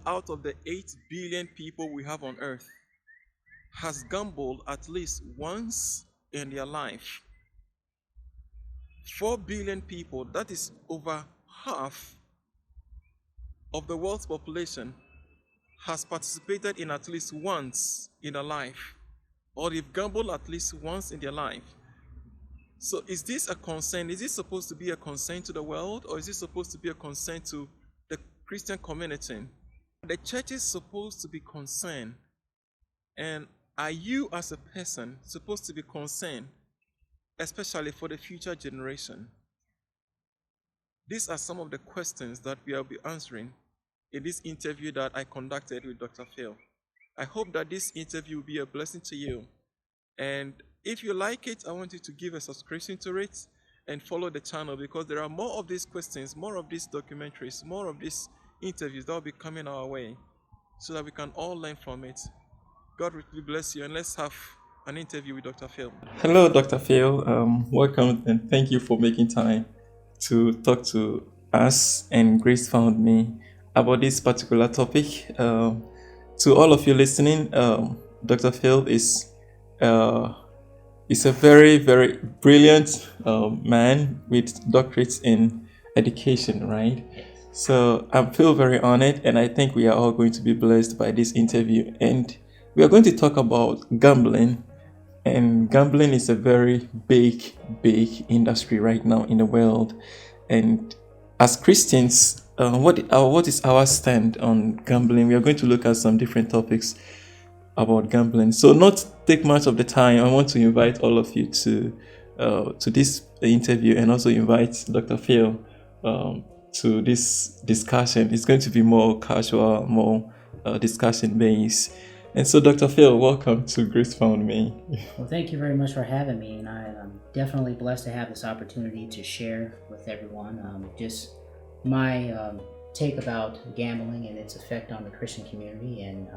out of the 8 billion people we have on earth has gambled at least once in their life. 4 billion people, that is over half of the world's population, has participated in at least once in their life, or they've gambled at least once in their life. So is this a concern? Is this supposed to be a concern to the world, or is it supposed to be a concern to the Christian community? The church is supposed to be concerned. And are you as a person supposed to be concerned, especially for the future generation? These are some of the questions that we will be answering in this interview that I conducted with Dr. Phil. I hope that this interview will be a blessing to you. And if you like it, I want you to give a subscription to it and follow the channel, because there are more of these questions, more of these documentaries, more of these interviews that will be coming our way so that we can all learn from it. God will bless you, and let's have an interview with Dr. Phil. Hello, Dr. Phil. Welcome, and thank you for making time to talk to us and Grace Found Me about this particular topic. To all of you listening, Dr. Phil is a very, very brilliant man with doctorates in education, right? So I feel very honored, and I think we are all going to be blessed by this interview. And we are going to talk about gambling. And gambling is a very big industry right now in the world. And as Christians, what is our stand on gambling? We are going to look at some different topics about gambling. So not take much of the time, I want to invite all of you to this interview, and also invite Dr. Phil to this discussion. It's going to be more casual, more discussion based. And so, Dr. Phil, welcome to Grace Found Me. Well, thank you very much for having me, and I'm definitely blessed to have this opportunity to share with everyone just my take about gambling and its effect on the Christian community. And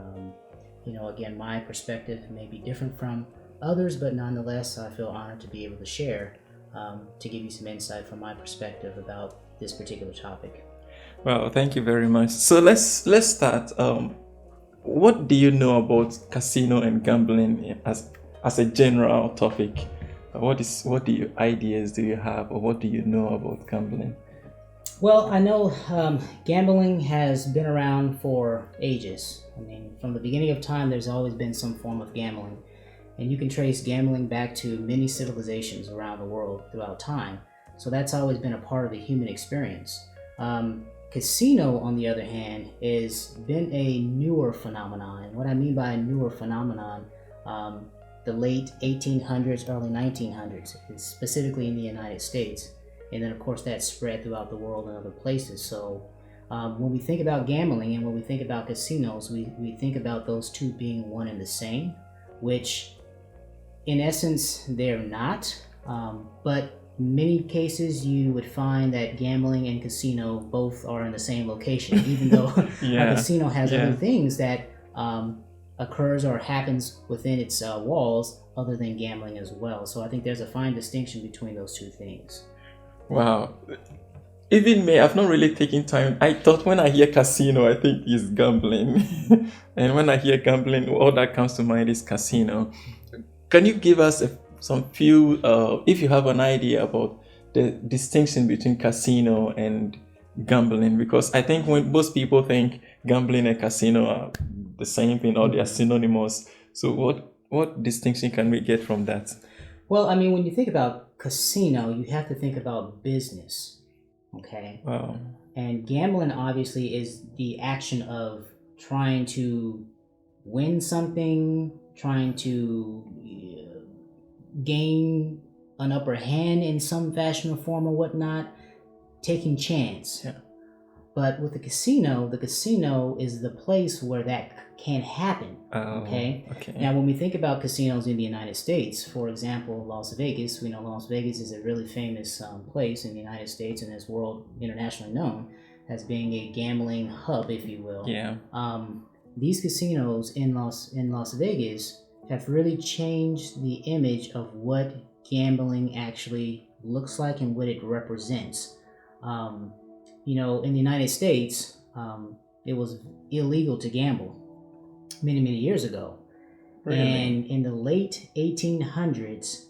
again, my perspective may be different from others, but nonetheless, I feel honored to be able to share to give you some insight from my perspective about this particular topic. Well, thank you very much. So let's start. What do you know about casino and gambling as a general topic? What ideas do you have, or what do you know about gambling? Well, I know gambling has been around for ages. I mean, from the beginning of time, there's always been some form of gambling. And you can trace gambling back to many civilizations around the world throughout time. So that's always been a part of the human experience. Casino, on the other hand, has been a newer phenomenon. And what I mean by a newer phenomenon, the late 1800s, early 1900s, specifically in the United States. And then, of course, that spread throughout the world and other places. So when we think about gambling and when we think about casinos, we think about those two being one and the same, which in essence, they're not. But in many cases, you would find that gambling and casino both are in the same location, even though a casino has other things that occurs or happens within its walls other than gambling as well. So I think there's a fine distinction between those two things. Wow. Even me, I've not really taken time. I thought when I hear casino, I think it's gambling. And when I hear gambling, all that comes to mind is casino. Can you give us some few, if you have an idea about the distinction between casino and gambling? Because I think when most people think gambling and casino are the same thing, or they are synonymous. So what distinction can we get from that? Well, I mean, when you think about casino, you have to think about business, okay? Wow. And gambling obviously is the action of trying to win something, trying to gain an upper hand in some fashion or form or whatnot, taking chance. Yeah. But with the casino is the place where that can happen. Okay. Now, when we think about casinos in the United States, for example, Las Vegas, we know Las Vegas is a really famous place in the United States and is internationally known as being a gambling hub, if you will. Yeah. These casinos in Las Vegas have really changed the image of what gambling actually looks like and what it represents. In the United States, it was illegal to gamble many, many years ago. Really? And in the late 1800s,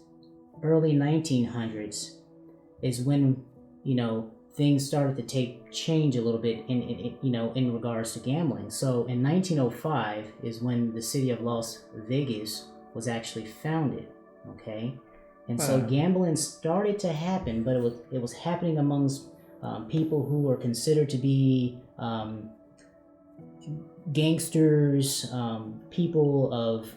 early 1900s is when, things started to change a little bit in regards to gambling. So in 1905 is when the city of Las Vegas was actually founded. Okay. And so Wow. gambling started to happen, but it was happening amongst people who were considered to be gangsters, people of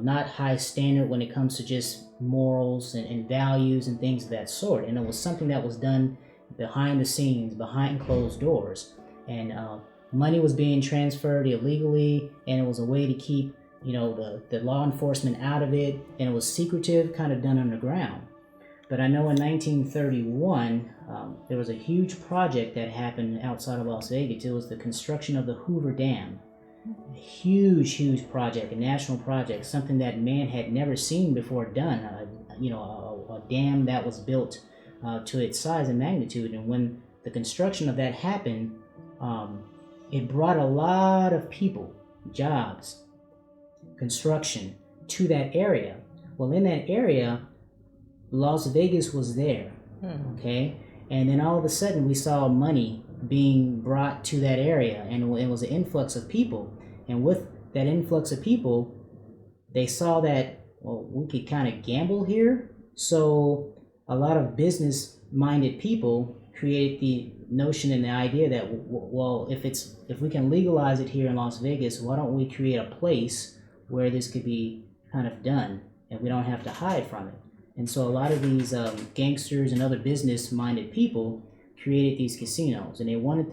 not high standard when it comes to just morals and values and things of that sort. And it was something that was done behind the scenes, behind closed doors. And money was being transferred illegally, and it was a way to keep the law enforcement out of it, and it was secretive, kind of done underground. But I know in 1931, there was a huge project that happened outside of Las Vegas. It was the construction of the Hoover Dam. A huge project, a national project, something that man had never seen before done. A dam that was built to its size and magnitude. And when the construction of that happened, it brought a lot of people, jobs, construction to that area. Well, in that area, Las Vegas was there, okay? And then all of a sudden we saw money being brought to that area, and it was an influx of people. And with that influx of people, they saw that, well, we could kind of gamble here. So a lot of business-minded people created the notion and the idea that, well, if we can legalize it here in Las Vegas, why don't we create a place where this could be kind of done, and we don't have to hide from it. And so a lot of these gangsters and other business-minded people created these casinos, and they wanted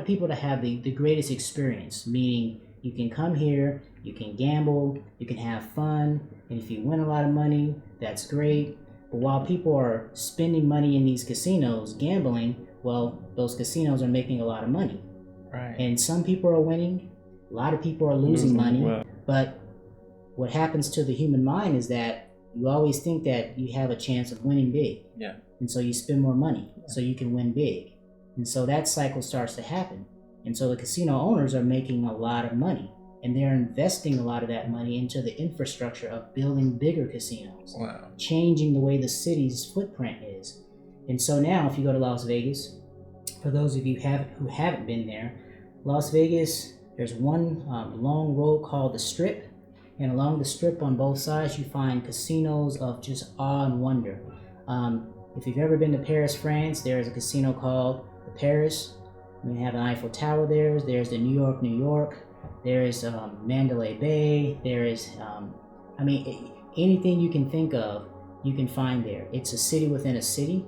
people to have the greatest experience, meaning you can come here, you can gamble, you can have fun, and if you win a lot of money, that's great. But while people are spending money in these casinos, gambling, well, those casinos are making a lot of money. Right. And some people are winning, a lot of people are losing money. Wow. But what happens to the human mind is that you always think that you have a chance of winning big. Yeah. And so you spend more money so you can win big. And so that cycle starts to happen. And so the casino owners are making a lot of money, and they're investing a lot of that money into the infrastructure of building bigger casinos. Wow. Changing the way the city's footprint is. And so now if you go to Las Vegas, for those of you who haven't been there, Las Vegas, there's one long road called the Strip. And along the Strip on both sides, you find casinos of just awe and wonder. If you've ever been to Paris, France, there's a casino called the Paris. We have an Eiffel Tower there. There's the New York. There is Mandalay Bay. There is, anything you can think of, you can find there. It's a city within a city.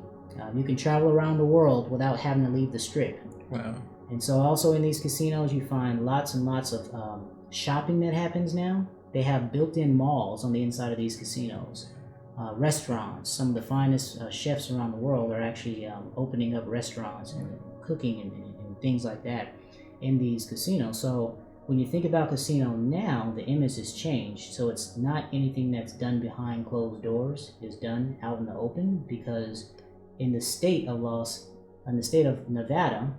You can travel around the world without having to leave the Strip. Wow. And so also in these casinos, you find lots and lots of shopping that happens now. They have built-in malls on the inside of these casinos. Restaurants, some of the finest chefs around the world are actually opening up restaurants and cooking and things like that in these casinos. So when you think about casino now, the image has changed. So it's not anything that's done behind closed doors. It's done out in the open, because in the state of Nevada,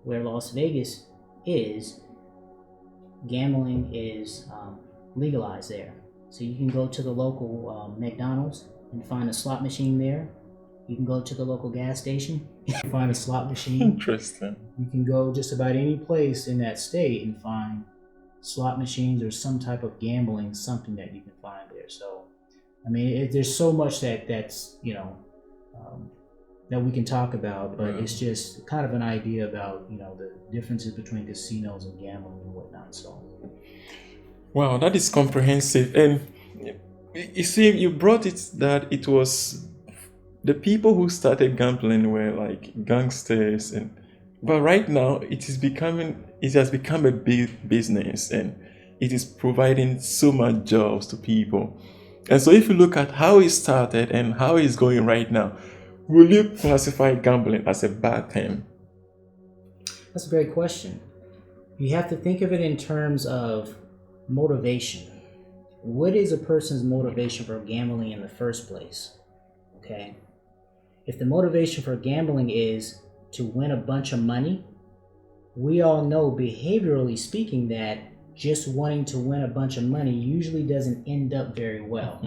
where Las Vegas is, gambling is legalized there. So you can go to the local McDonald's and find a slot machine there. You can go to the local gas station and find a slot machine. Interesting. You can go just about any place in that state and find slot machines or some type of gambling, something that you can find there. So, there's so much that's that we can talk about, but it's just kind of an idea about the differences between casinos and gambling and whatnot. So. Wow, that is comprehensive. And you see, you brought it that it was the people who started gambling were like gangsters, but right now it has become a big business, and it is providing so much jobs to people. And so if you look at how it started and how it's going right now, will you classify gambling as a bad thing? That's a great question. You have to think of it in terms of motivation. What is a person's motivation for gambling in the first place? Okay. If the motivation for gambling is to win a bunch of money, we all know, behaviorally speaking, that just wanting to win a bunch of money usually doesn't end up very well.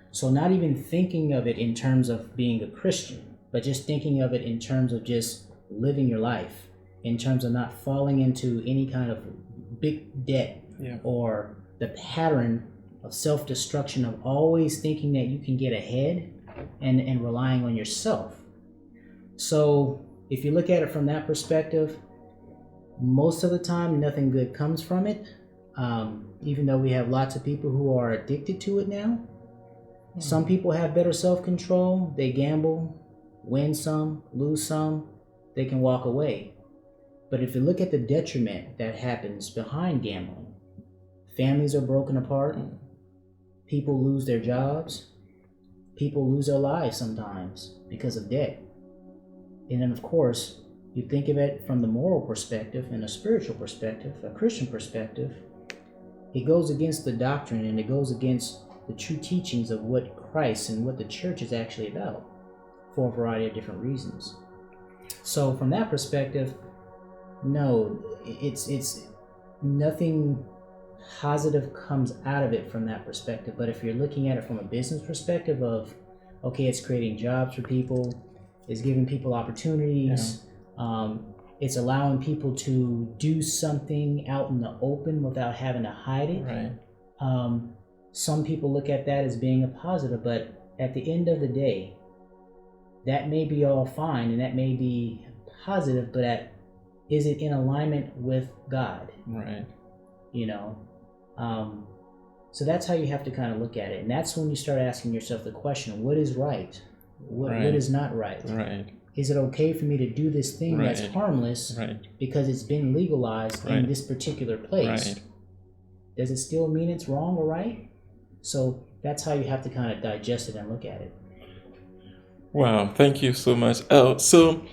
So not even thinking of it in terms of being a Christian, but just thinking of it in terms of just living your life, in terms of not falling into any kind of big debt or the pattern of self-destruction of always thinking that you can get ahead and relying on yourself. So if you look at it from that perspective, most of the time nothing good comes from it. Even though we have lots of people who are addicted to it now. Some people have better self-control. They gamble, win some, lose some, they can walk away. But if you look at the detriment that happens behind gambling, families are broken apart, people lose their jobs, people lose their lives sometimes because of debt. And then of course, you think of it from the moral perspective and a spiritual perspective, a Christian perspective, it goes against the doctrine and it goes against the true teachings of what Christ and what the church is actually about for a variety of different reasons. So from that perspective, no, it's nothing positive comes out of it from that perspective. But if you're looking at it from a business perspective of, okay, it's creating jobs for people, it's giving people opportunities, it's allowing people to do something out in the open without having to hide it. Right. Some people look at that as being a positive, but at the end of the day, that may be all fine and that may be positive, but is it in alignment with God? Right. You know, so that's how you have to kind of look at it, and that's when you start asking yourself the question: what is right? What is not right? Right. Is it okay for me to do this thing that's harmless because it's been legalized in this particular place? Right. Does it still mean it's wrong or right? So that's how you have to kind of digest it and look at it. Wow, thank you so much. So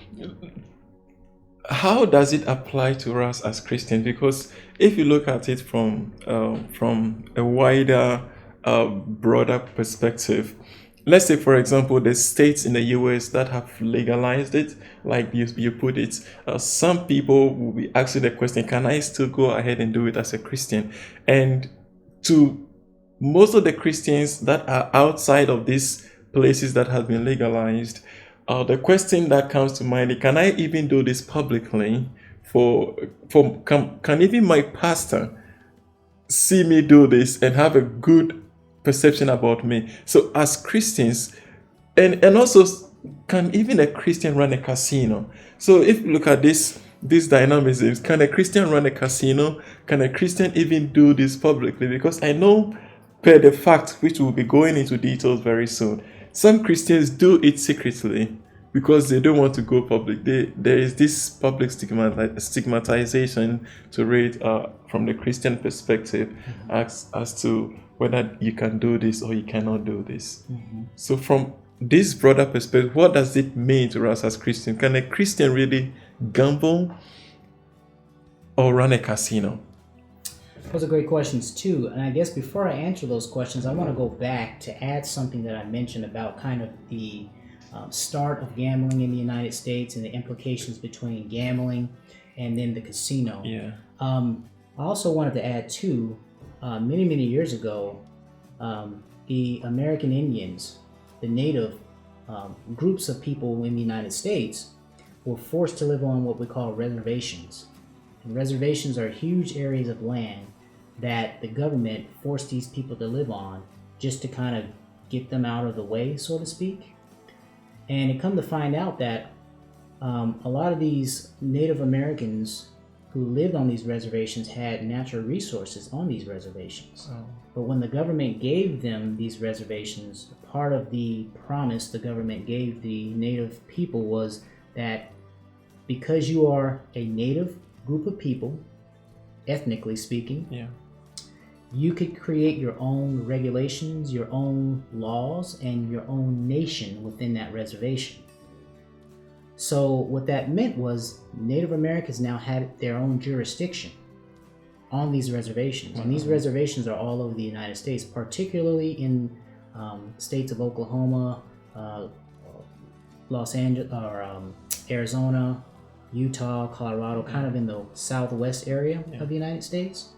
how does it apply to us as Christians? Because if you look at it from a wider, broader perspective, let's say, for example, the states in the US that have legalized it, like you put it, some people will be asking the question, can I still go ahead and do it as a Christian? And to most of the Christians that are outside of these places that have been legalized, the question that comes to mind is, can I even do this publicly? Can even my pastor see me do this and have a good perception about me? So as Christians, and also, can even a Christian run a casino? So if you look at this dynamisms, can a Christian run a casino? Can a Christian even do this publicly? Because I know, per the fact, which we'll be going into details very soon, some Christians do it secretly because they don't want to go public. There is this public stigmatization to read from the Christian perspective as to whether you can do this or you cannot do this. So from this broader perspective, what does it mean to us as Christians? Can a Christian really gamble or run a casino? Those are great questions too. And I guess before I answer those questions, I want to go back to add something that I mentioned about kind of the start of gambling in the United States and the implications between gambling and then the casino. Yeah. I also wanted to add too, many years ago, the American Indians, the native groups of people in the United States, were forced to live on what we call reservations. And reservations are huge areas of land that the government forced these people to live on just to kind of get them out of the way, so to speak. And it come to find out that a lot of these Native Americans who lived on these reservations had natural resources on these reservations. But when the government gave them these reservations, part of the promise the government gave the Native people was that because you are a Native group of people, ethnically speaking, you could create your own regulations, your own laws, and your own nation within that reservation. So what that meant was Native Americans now had their own jurisdiction on these reservations. And these reservations are all over the United States, particularly in states of Oklahoma, Los Angeles, or Arizona, Utah, Colorado, kind of in the southwest area of the United States.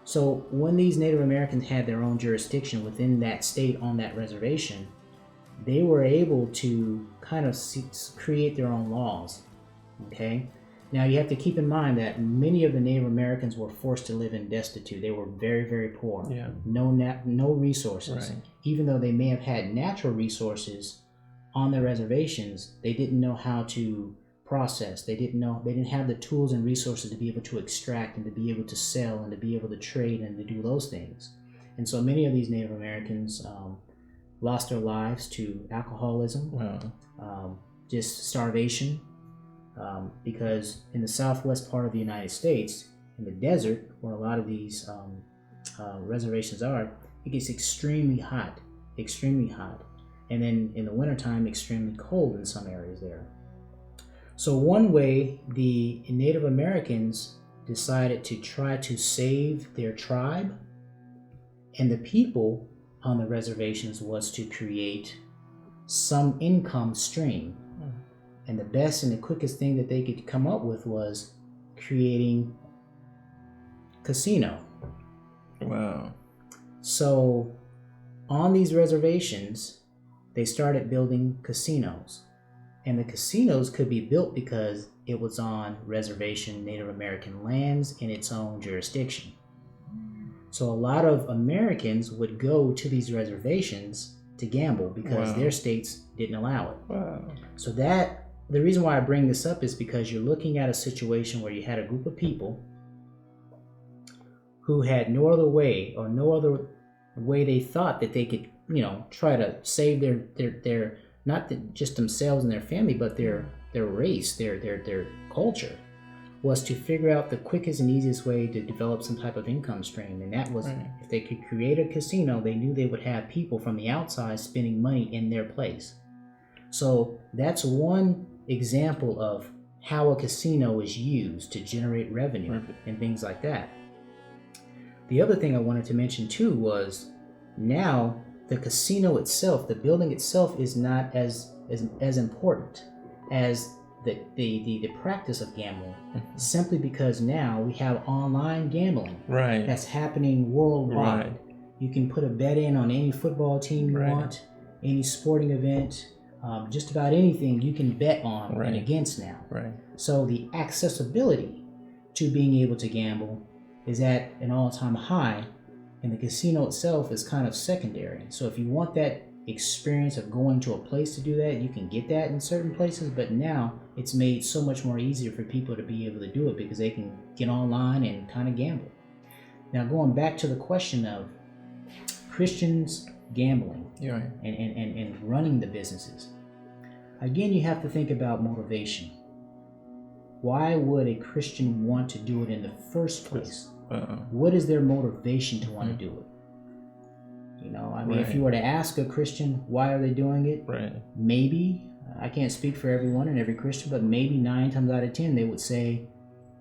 So when these Native Americans had their own jurisdiction within that state on that reservation, they were able to kind of create their own laws. Okay? Now you have to keep in mind that many of the Native Americans were forced to live in destitute. They were very, very poor. Yeah. No resources. Right. Even though they may have had natural resources on their reservations, they didn't know how to process. They didn't have the tools and resources to be able to extract and to be able to sell and to be able to trade and to do those things. And so many of these Native Americans lost their lives to alcoholism, just starvation, because in the southwest part of the United States, in the desert, where a lot of these reservations are, it gets extremely hot. And then in the wintertime, extremely cold in some areas there. So one way the Native Americans decided to try to save their tribe and the people on the reservations was to create some income stream. And the best and the quickest thing that they could come up with was creating casino. Wow. So on these reservations, they started building casinos. And the casinos could be built because it was on reservation Native American lands in its own jurisdiction. So a lot of Americans would go to these reservations to gamble because their states didn't allow it. Wow. So the reason why I bring this up is because you're looking at a situation where you had a group of people who had no other way they thought that they could, try to save their not just themselves and their family, but their race, their culture, was to figure out the quickest and easiest way to develop some type of income stream. And that was, if they could create a casino, they knew they would have people from the outside spending money in their place. So that's one example of how a casino is used to generate revenue and things like that. The other thing I wanted to mention too was now the casino itself, the building itself, is not as important as the practice of gambling, simply because now we have online gambling that's happening worldwide. You can put a bet in on any football team you want, any sporting event, just about anything you can bet on and against now. So the accessibility to being able to gamble is at an all-time high, and the casino itself is kind of secondary. So if you want that experience of going to a place to do that, you can get that in certain places, but now it's made so much more easier for people to be able to do it because they can get online and kind of gamble. Now going back to the question of Christians gambling and running the businesses, again you have to think about motivation. Why would a Christian want to do it in the first place? What is their motivation to want to do it? If you were to ask a Christian why are they doing it, maybe, I can't speak for everyone and every Christian, but maybe 9 times out of 10 they would say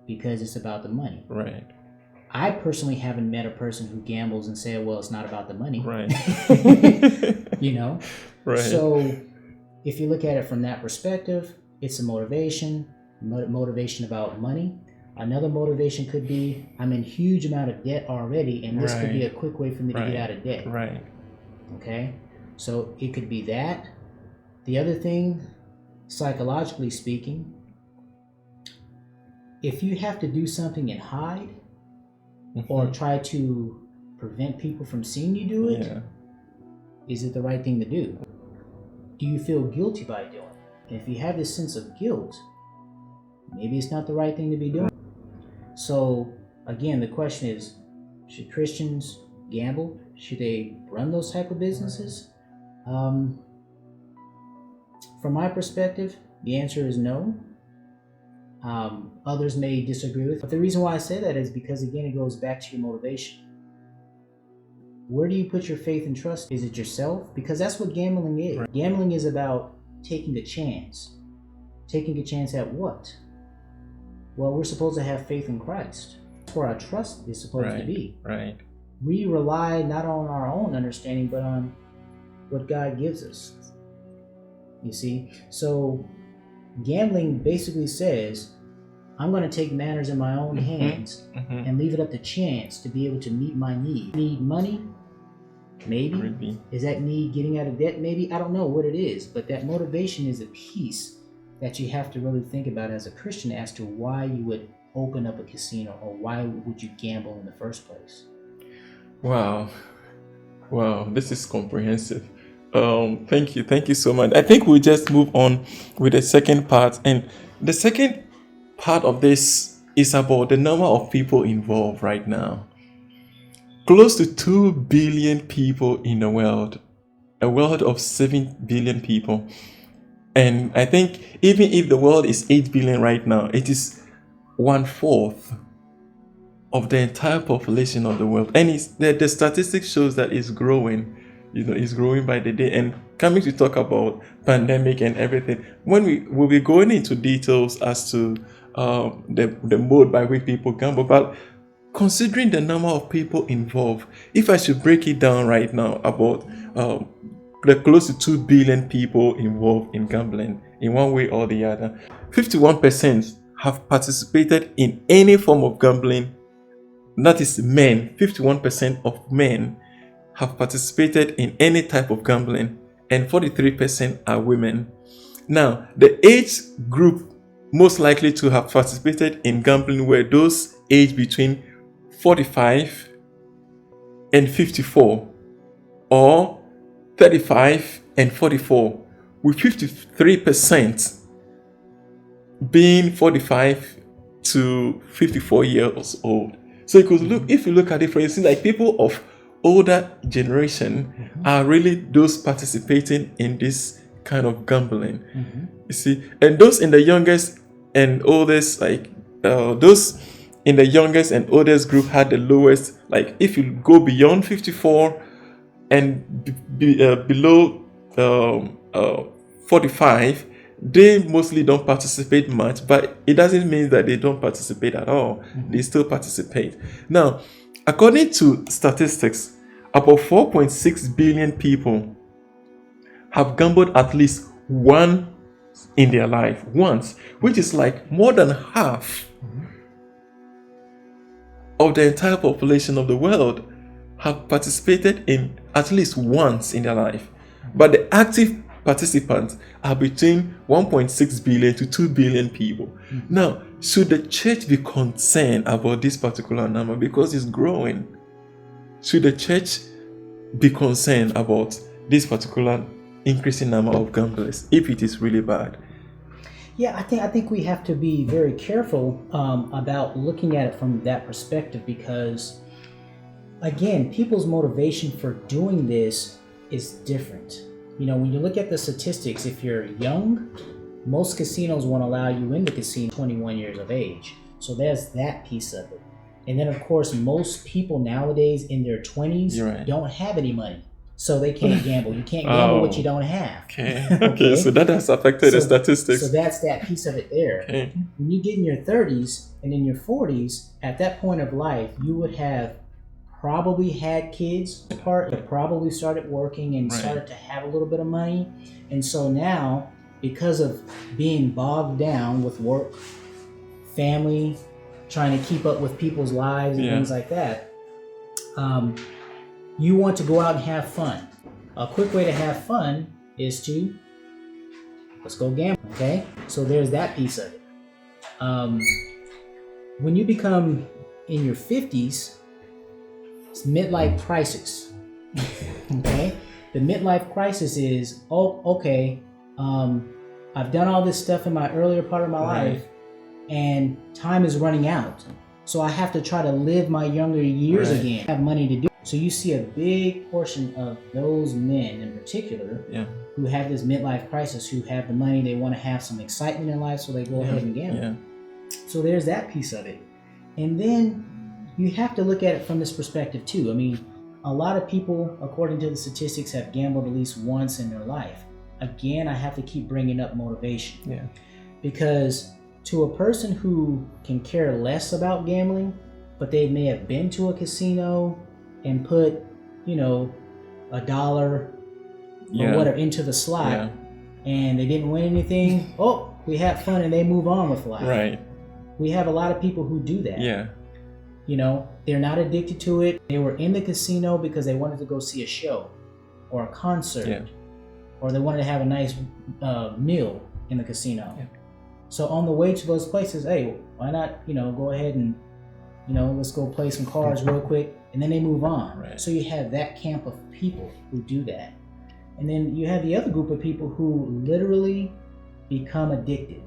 because it's about the money. I personally haven't met a person who gambles and say, well, it's not about the money. So if you look at it from that perspective, it's a motivation about money. Another motivation could be, I'm in huge amount of debt already, and this could be a quick way for me to get out of debt. Okay? So it could be that. The other thing, psychologically speaking, if you have to do something and hide or try to prevent people from seeing you do it, is it the right thing to do? Do you feel guilty by doing it? And if you have this sense of guilt, maybe it's not the right thing to be doing. So again, the question is, should Christians gamble? Should they run those type of businesses? From my perspective, the answer is no. Others may disagree with it. But the reason why I say that is because, again, it goes back to your motivation. Where do you put your faith and trust? Is it yourself? Because that's what gambling is. Gambling is about taking a chance. Taking a chance at what? Well, we're supposed to have faith in Christ. That's where our trust is supposed to be. We rely not on our own understanding, but on what God gives us. You see? So gambling basically says, I'm going to take matters in my own hands and leave it up to chance to be able to meet my need. Need money? Maybe. Is that need getting out of debt? Maybe. I don't know what it is, but that motivation is a piece that you have to really think about as a Christian as to why you would open up a casino or why would you gamble in the first place. Wow, this is comprehensive. Thank you so much. I think we'll just move on with the second part, and the second part of this is about the number of people involved right now. Close to 2 billion people in the world, a world of 7 billion people. And I think even if the world is 8 billion right now, it is 1/4 of the entire population of the world. And the statistics shows that it's growing. It's growing by the day. And coming to talk about pandemic and everything, when we'll be going into details as to the mode by which people gamble, but considering the number of people involved, if I should break it down right now about the close to 2 billion people involved in gambling in one way or the other, 51% have participated in any form of gambling. That is men. 51% of men have participated in any type of gambling, and 43% are women. Now, the age group most likely to have participated in gambling were those aged between 45 and 54, or 35 and 44, with 53% being 45 to 54 years old. So if you look at it, for instance, like people of older generation are really those participating in this kind of gambling. You see, and those in the youngest and oldest, those in the youngest and oldest group had the lowest. Like if you go beyond 54 and below 45, they mostly don't participate much, but it doesn't mean that they don't participate at all. They still participate. Now, according to statistics, about 4.6 billion people have gambled at least once in their life, which is like more than half of the entire population of the world have participated in at least once in their life. But the active participants are between 1.6 billion to 2 billion people. Now, should the church be concerned about this particular number because it's growing? Should the church be concerned about this particular increasing number of gamblers if it is really bad? Yeah, I think we have to be very careful about looking at it from that perspective, because again, people's motivation for doing this is different. When you look at the statistics, if you're young, most casinos won't allow you in the casino 21 years of age. So there's that piece of it. And then, of course, most people nowadays in their 20s don't have any money. So they can't gamble. You can't gamble what you don't have. Okay, so that has affected the statistics. So that's that piece of it there. Okay. When you get in your 30s and in your 40s, at that point of life, you would have probably had kids, probably started working and started to have a little bit of money. And so now, because of being bogged down with work, family, trying to keep up with people's lives and things like that, you want to go out and have fun. A quick way to have fun is to let's go gamble. Okay, so there's that piece of it. When you become in your 50s, it's midlife crisis. Okay, the midlife crisis is I've done all this stuff in my earlier part of my life, and time is running out. So I have to try to live my younger years again, have money to do. So you see a big portion of those men in particular who have this midlife crisis, who have the money, they want to have some excitement in life, so they go ahead and gamble. Yeah. So there's that piece of it. And then you have to look at it from this perspective too. I mean, a lot of people, according to the statistics, have gambled at least once in their life. Again, I have to keep bringing up motivation. Yeah. Because to a person who can care less about gambling, but they may have been to a casino and put, $1 or whatever into the slot, and they didn't win anything. We had fun, and they move on with life. Right. We have a lot of people who do that. Yeah. You know, they're not addicted to it. They were in the casino because they wanted to go see a show or a concert, Yeah. or they wanted to have a nice meal in the casino. Yeah. So on the way to those places, hey, why not, go ahead and, let's go play some cards real quick, and then they move on. Right. So you have that camp of people who do that. And then you have the other group of people who literally become addicted.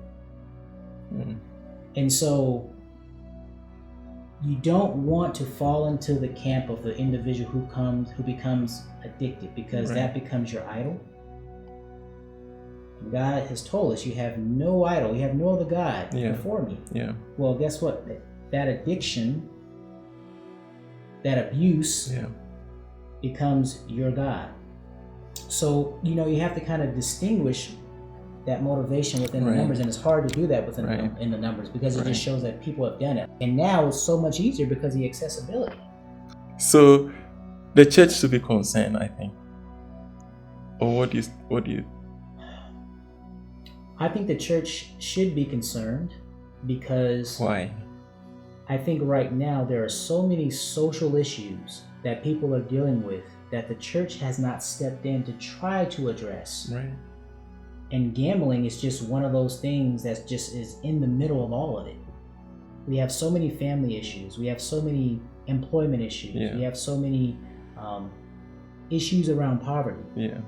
Mm. And so you don't want to fall into the camp of the individual who becomes addicted, because Right. that becomes your idol. And God has told us you have no idol, you have no other God Yeah. before me. Yeah. Well, guess what? That addiction, that abuse Yeah. becomes your God. So, you have to kind of distinguish that motivation within the Right. numbers, and it's hard to do that within Right. in the numbers, because it Right. just shows that people have done it. And now it's so much easier because of the accessibility. So the church should be concerned, I think. Or what do you I think the church should be concerned, because why? I think right now there are so many social issues that people are dealing with that the church has not stepped in to try to address. Right. And gambling is just one of those things that just is in the middle of all of it. We have so many family issues. We have so many employment issues. Yeah. We have so many issues around poverty, Yeah.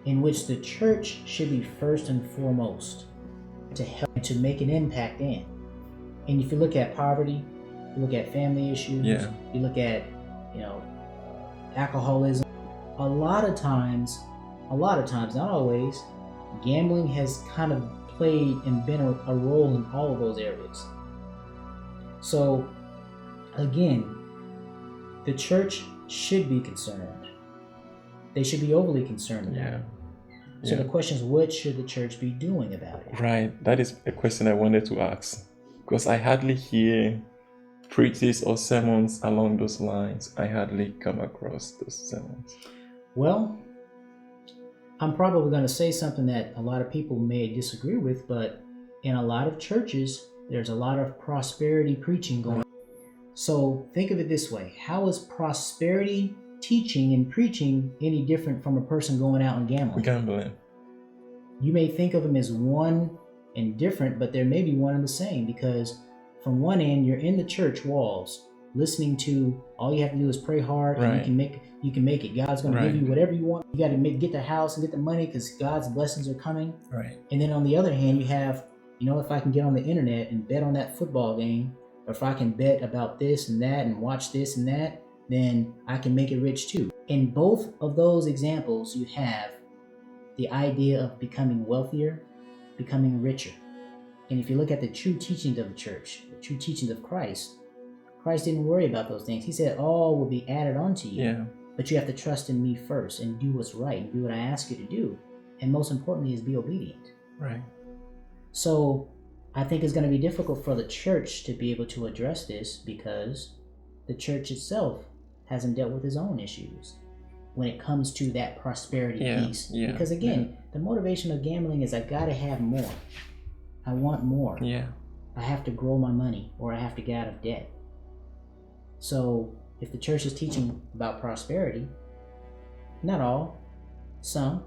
in which the church should be first and foremost to help to make an impact in. And if you look at poverty, you look at family issues, Yeah. you look at alcoholism, a lot of times, not always, gambling has kind of played and been a role in all of those areas. So again, the church should be concerned. They should be overly concerned about Yeah. it. So the question is, what should the church be doing about it? Right. That is a question I wanted to ask, because I hardly hear preaches or sermons along those lines. I hardly come across those sermons. Well, I'm probably going to say something that a lot of people may disagree with, but in a lot of churches, there's a lot of prosperity preaching going on. So think of it this way. How is prosperity teaching and preaching any different from a person going out and gambling? Gambling. You may think of them as one and different, but there may be one and the same, because from one end, you're in the church walls listening to, all you have to do is pray hard, and Right. you can make it. God's going to give Right. you whatever you want. You got to get the house and get the money, because God's blessings are coming. Right. And then on the other hand, you have, if I can get on the internet and bet on that football game, or if I can bet about this and that and watch this and that, then I can make it rich too. In both of those examples, you have the idea of becoming wealthier, becoming richer. And if you look at the true teachings of the church, the true teachings of Christ didn't worry about those things. He said all will be added onto you. Yeah. But you have to trust in me first and do what's right and do what I ask you to do. And most importantly is be obedient. Right. So I think it's going to be difficult for the church to be able to address this, because the church itself hasn't dealt with its own issues when it comes to that prosperity piece. Yeah. Because again, the motivation of gambling is I got to have more. I want more. Yeah. I have to grow my money, or I have to get out of debt. So if the church is teaching about prosperity, not all, some,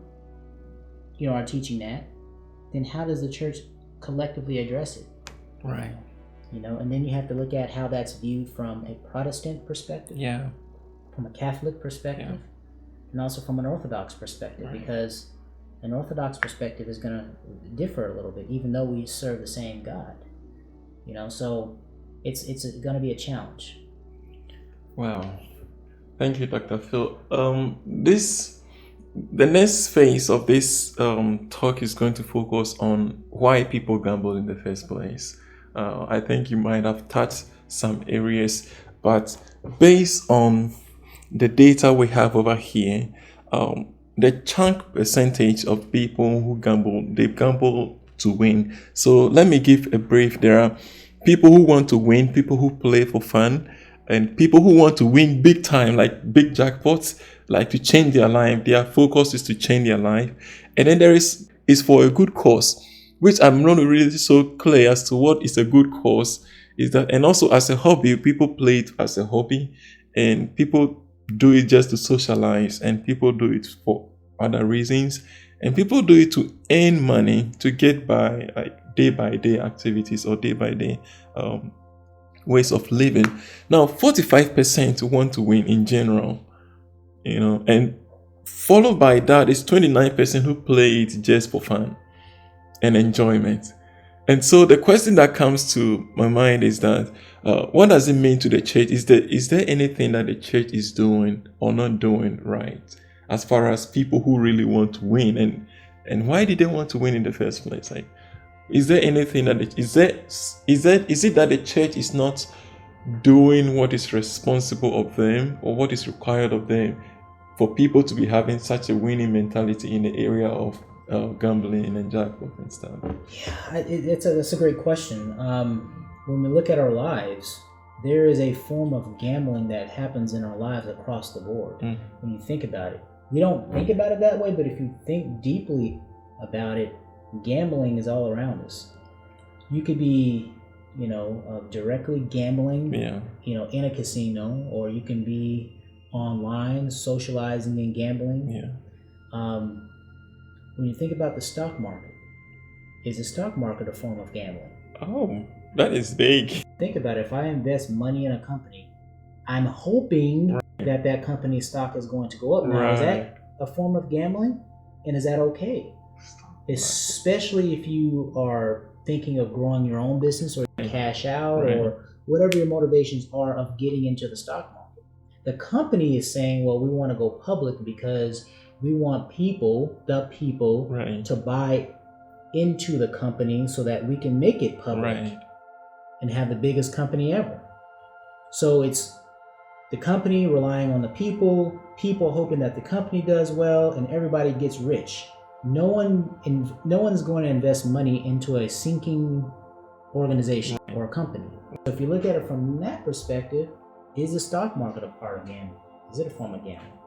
are teaching that, then how does the church collectively address it? Right. And then you have to look at how that's viewed from a Protestant perspective, Yeah. from a Catholic perspective, and also from an Orthodox perspective, Right. because an Orthodox perspective is going to differ a little bit, even though we serve the same God. So it's going to be a challenge. Wow. Thank you, Dr. Phil. The next phase of this talk is going to focus on why people gamble in the first place. I think you might have touched some areas, but based on the data we have over here, the chunk percentage of people who gamble, they gamble to win. So let me give a brief. There are people who want to win, people who play for fun, and people who want to win big time, like big jackpots, like to change their life. Their focus is to change their life. And then there is for a good cause. which I'm not really so clear as to what is a good cause, is that, and also as a hobby, people play it as a hobby, and people do it just to socialize, and people do it for other reasons, and people do it to earn money to get by, like day by day activities or day by day ways of living. Now, 45% want to win in general, and followed by that is 29% who play it just for fun and enjoyment. And so the question that comes to my mind is that what does it mean to the church? Is there anything that the church is doing or not doing right as far as people who really want to win, and why did they want to win in the first place? Like, is there anything that is it that the church is not doing what is responsible of them or what is required of them for people to be having such a winning mentality in the area of gambling and jackpot and stuff? Yeah, that's a great question. When we look at our lives, there is a form of gambling that happens in our lives across the board. When you think about it, we don't think about it that way, but if you think deeply about it, gambling is all around us. You could be, directly gambling, in a casino, or you can be online socializing and gambling. When you think about the stock market, is the stock market a form of gambling? Oh, that is big. Think about it. If I invest money in a company, I'm hoping that company's stock is going to go up. Now, is that a form of gambling? And is that okay? Especially if you are thinking of growing your own business or cash out or whatever your motivations are of getting into the stock market. The company is saying, well, we want to go public because we want the people to buy into the company so that we can make it public and have the biggest company ever. So it's the company relying on the people hoping that the company does well, and everybody gets rich. No one's going to invest money into a sinking organization or a company. So if you look at it from that perspective, is the stock market a part of gambling? Is it a form of gambling?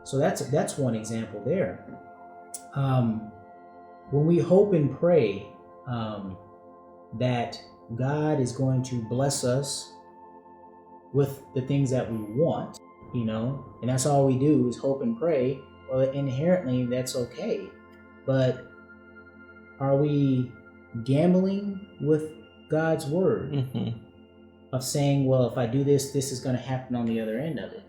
So that's one example there. When we hope and pray that God is going to bless us with the things that we want, and that's all we do is hope and pray, well, inherently that's okay. But are we gambling with God's word of saying, well, if I do this is going to happen on the other end of it?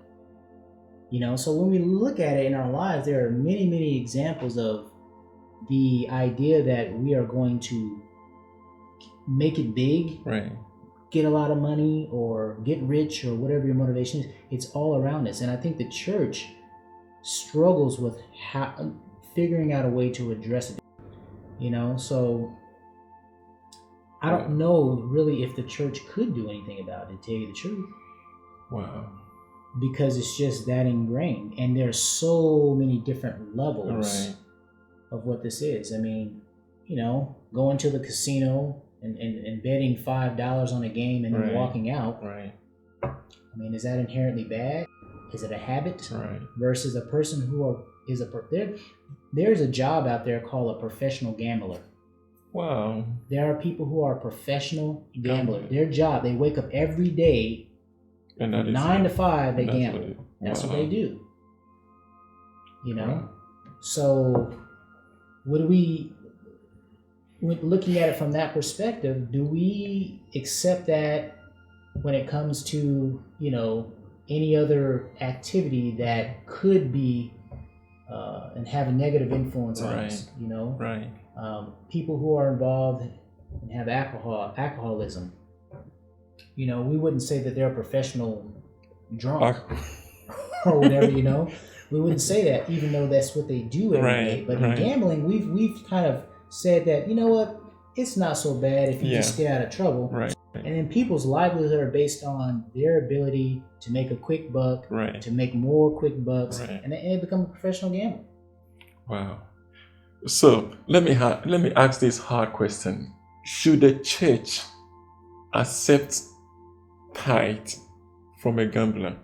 So when we look at it in our lives, there are many, many examples of the idea that we are going to make it big, get a lot of money or get rich or whatever your motivation is. It's all around us. And I think the church struggles with figuring out a way to address it. So I don't know really if the church could do anything about it, to tell you the truth. Wow. Because it's just that ingrained, and there's so many different levels of what this is. I mean, going to the casino and betting $5 on a game and then walking out. I mean, is that inherently bad? Is it a habit? Versus a person who there's a job out there called a professional gambler. Wow. There are people who are professional gamblers. Their job, they wake up every day, and 9 to 5, they gamble. That's what they do. So looking at it from that perspective, do we accept that when it comes to, any other activity that could be and have a negative influence on us? People who are involved and have alcoholism, we wouldn't say that they're a professional drunk or whatever, we wouldn't say that, even though that's what they do every day. But in gambling, we've kind of said that, it's not so bad if you just stay out of trouble. And then people's livelihoods are based on their ability to make a quick buck, to make more quick bucks, and they become a professional gambler. Wow. So let me ask this hard question: should the church accept tithe from a gambler?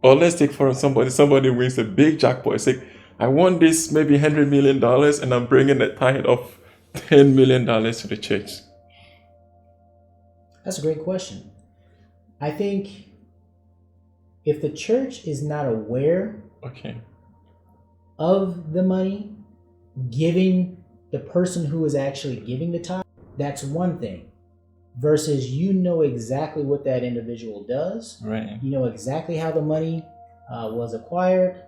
Or let's take for somebody wins a big jackpot. It's like, I want this maybe $100 million, and I'm bringing a tithe of $10 million to the church? That's a great question. I think if the church is not aware of the money, giving the person who is actually giving the tithe, that's one thing. Versus you know exactly what that individual does. Right. You know exactly how the money was acquired.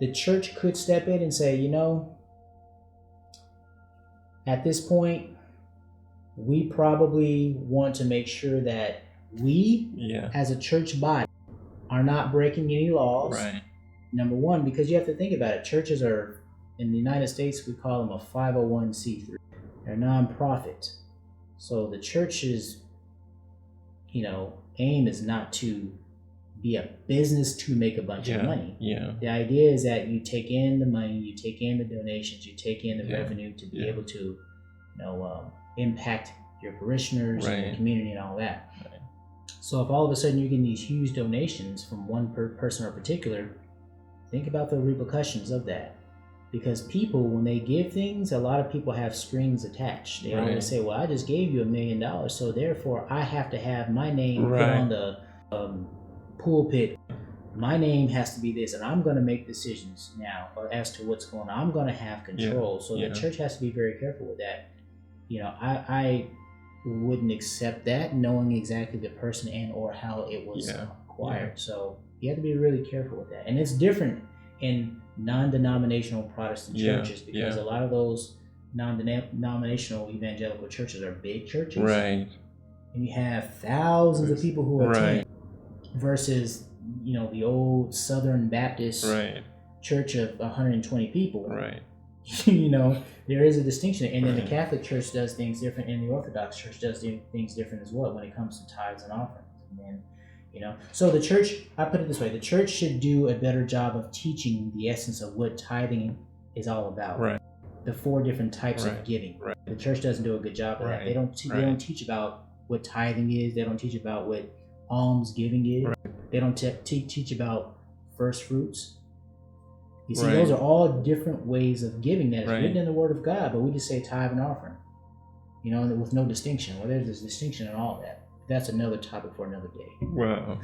The church could step in and say, at this point, we probably want to make sure that we, as a church body, are not breaking any laws. Right. Number one, because you have to think about it. Churches are, in the United States, we call them a 501c3. They're non-profit. So the church's, aim is not to be a business to make a bunch of money. Yeah. The idea is that you take in the money, you take in the donations, you take in the revenue to be able to, impact your parishioners and your community and all that. Right. So if all of a sudden you're getting these huge donations from one person or particular, think about the repercussions of that. Because people, when they give things, a lot of people have strings attached. They always say, well, I just gave you $1 million, so therefore I have to have my name put on the pulpit. My name has to be this, and I'm going to make decisions now as to what's going on. I'm going to have control. So the church has to be very careful with that. I wouldn't accept that, knowing exactly the person and or how it was acquired. So you have to be really careful with that. And it's different in non-denominational Protestant churches because a lot of those non-denominational evangelical churches are big churches. Right. And you have thousands of people who attend versus, the old Southern Baptist church of 120 people. Right. There is a distinction. And then the Catholic Church does things different and the Orthodox Church does things different as well when it comes to tithes and offerings. And then, so the church, I put it this way, the church should do a better job of teaching the essence of what tithing is all about. Right. The 4 different types of giving. Right. The church doesn't do a good job of that. They don't teach about what tithing is. They don't teach about what alms giving is. Right. They don't teach about first fruits. You see, those are all different ways of giving that is written in the Word of God, but we just say tithe and offering, with no distinction. Well, there's this distinction in all that. That's another topic for another day. Wow.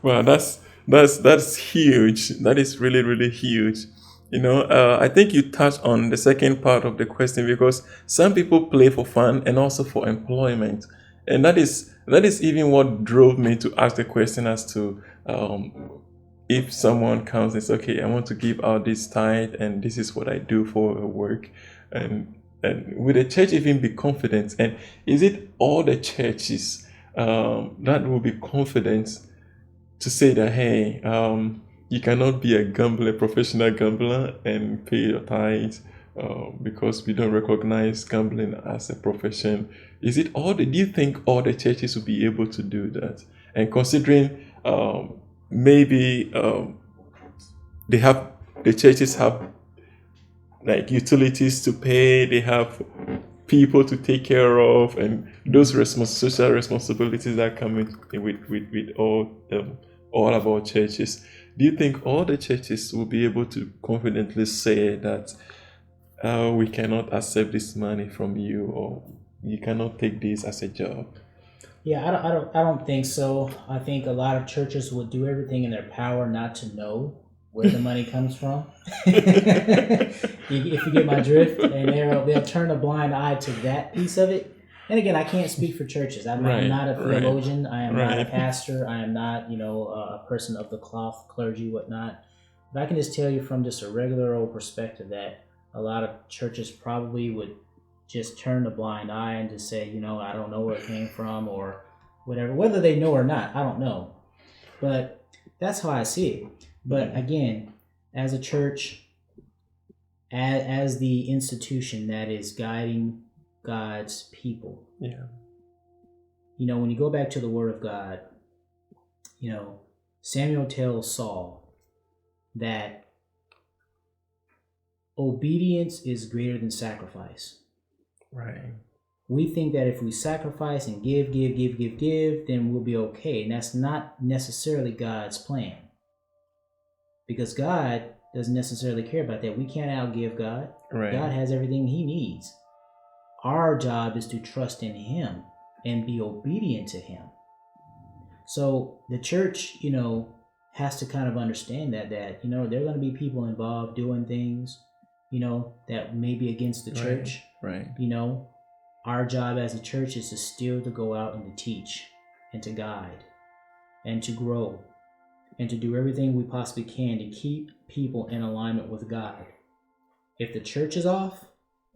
Wow, that's huge. That is really, really huge. I think you touched on the second part of the question because some people play for fun and also for employment. And that is even what drove me to ask the question as to if someone comes and says, okay, I want to give out this tithe and this is what I do for work. And will the church even be confident? And is it all the churches that will be confident to say that, hey, you cannot be a professional gambler and pay your tithe because we don't recognize gambling as a profession? Do you think all the churches will be able to do that? And considering maybe the churches have like utilities to pay, they have people to take care of, and those social responsibilities that come with all of our churches. Do you think all the churches will be able to confidently say that we cannot accept this money from you, or you cannot take this as a job? Yeah, I don't think so. I think a lot of churches will do everything in their power not to know where the money comes from. If you get my drift, and they'll turn a blind eye to that piece of it. And again, I can't speak for churches. I'm not a theologian. I am not a pastor. I am not, a person of the cloth, clergy, whatnot. But I can just tell you from just a regular old perspective that a lot of churches probably would just turn a blind eye and just say, I don't know where it came from or whatever. Whether they know or not, I don't know. But that's how I see it. But again, as a church, as the institution that is guiding God's people, when you go back to the Word of God, Samuel tells Saul that obedience is greater than sacrifice. Right. We think that if we sacrifice and give, then we'll be okay. And that's not necessarily God's plan. Because God doesn't necessarily care about that. We can't outgive God. Right. God has everything he needs. Our job is to trust in him and be obedient to him. So the church, has to kind of understand that there are going to be people involved doing things, that may be against the church. Right. Our job as a church is to still to go out and to teach and to guide and to grow and to do everything we possibly can to keep people in alignment with God. If the church is off,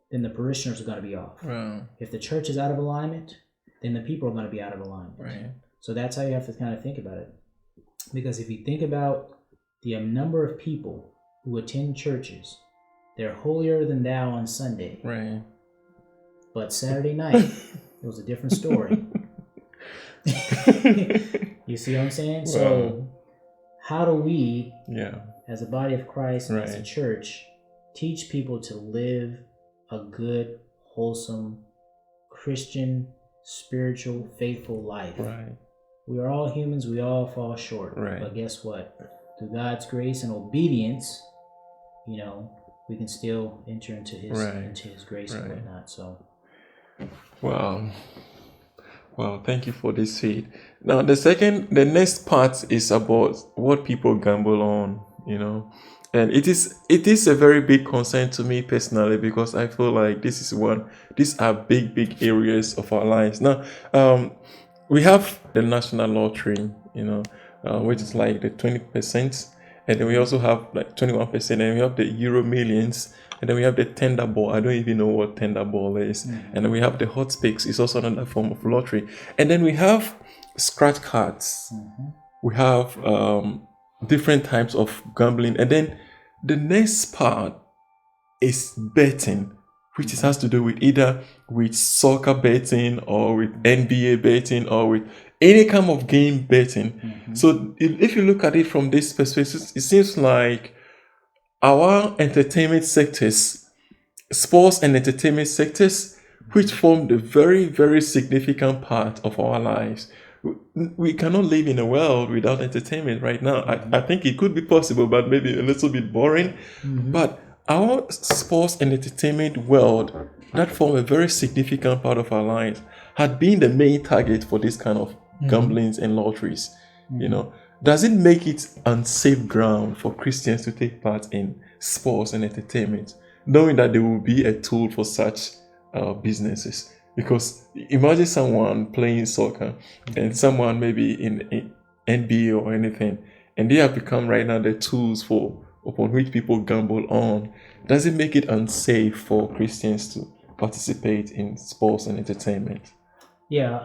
then the parishioners are going to be off. Wow. If the church is out of alignment, then the people are going to be out of alignment. Right. So that's how you have to kind of think about it. Because if you think about the number of people who attend churches, they're holier than thou on Sunday. Right. But Saturday night, it was a different story. You see what I'm saying? Wow. So how do we, Yeah. as a body of Christ, and as a Right. church, teach people to live a good, wholesome, Christian, spiritual, faithful life? Right. We are all humans. We all fall short. Right. But guess what? Through God's grace and obedience, we can still enter into his grace and whatnot. So, Wow. Wow, thank you for this seed. Now the next part is about what people gamble on, And it is a very big concern to me personally, because I feel like these are big areas of our lives. Now, we have the national lottery, which is like the 20%, and then we also have like 21%, and we have the Euro Millions, and then we have the tender ball. I don't even know what tender ball is. Mm-hmm. And then we have the hot picks. It's also another form of lottery. And then we have scratch cards. Mm-hmm. We have different types of gambling. And then the next part is betting, which has to do with either with soccer betting or with NBA betting or with any kind of game betting. Mm-hmm. So if you look at it from this perspective, it seems like our entertainment sectors, sports and entertainment sectors, which form the very, very significant part of our lives. We cannot live in a world without entertainment right now. I think it could be possible, but maybe a little bit boring. Mm-hmm. But our sports and entertainment world, that form a very significant part of our lives, had been the main target for this kind of gamblings and lotteries. Mm-hmm. Does it make it unsafe ground for Christians to take part in sports and entertainment, knowing that they will be a tool for such businesses? Because imagine someone playing soccer and someone maybe in NBA or anything, and they have become right now the tools upon which people gamble on. Does it make it unsafe for Christians to participate in sports and entertainment? Yeah,